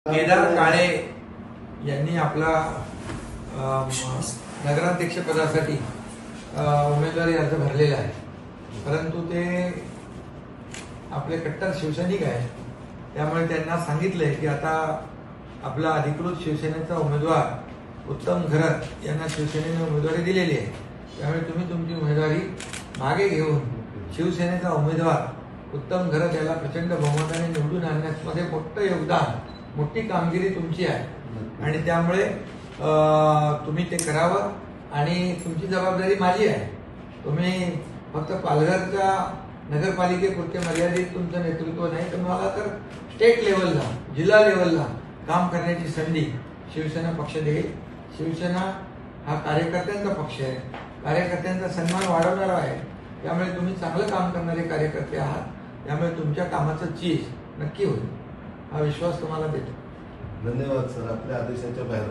केदार काळे यांनी आपला नगराध्यक्ष पदासाठी उमेदवारी अर्ज भरलेला आहे, परंतु ते आपले कट्टर शिवसैनिक आहे, त्यामुळे त्यांना सांगितलंय की आता आपला अधिकृत शिवसेनेचा उमेदवार उत्तम घरत यांना शिवसेनेने उमेदवारी दिलेली आहे, त्यामुळे तुम्ही तुमची उमेदवारी मागे घेऊन शिवसेनेचा उमेदवार उत्तम घरत याला प्रचंड बहुमताने निवडून आणण्यामध्ये मोठं योगदान, मोठी कामगिरी तुमची आहे आणि त्यामुळे तुम्ही ते करावं आणि तुमची जबाबदारी माझी आहे. तुम्ही फक्त पालघरच्या नगरपालिकेपुरते मर्यादित तुमचं नेतृत्व नाही, तर मला तर स्टेट लेवलला, जिल्हा लेवलला काम करण्याची संधी शिवसेना पक्ष देईल. शिवसेना हा कार्यकर्त्यांचा पक्ष आहे, कार्यकर्त्यांचा सन्मान वाढवणारा आहे, त्यामुळे तुम्ही चांगलं काम करणारे कार्यकर्ते आहात, त्यामुळे तुमच्या कामाचं चीज नक्की होईल हा विश्वास तुम्हाला देतो. धन्यवाद सर, आपल्या आदेशाच्या बाहेर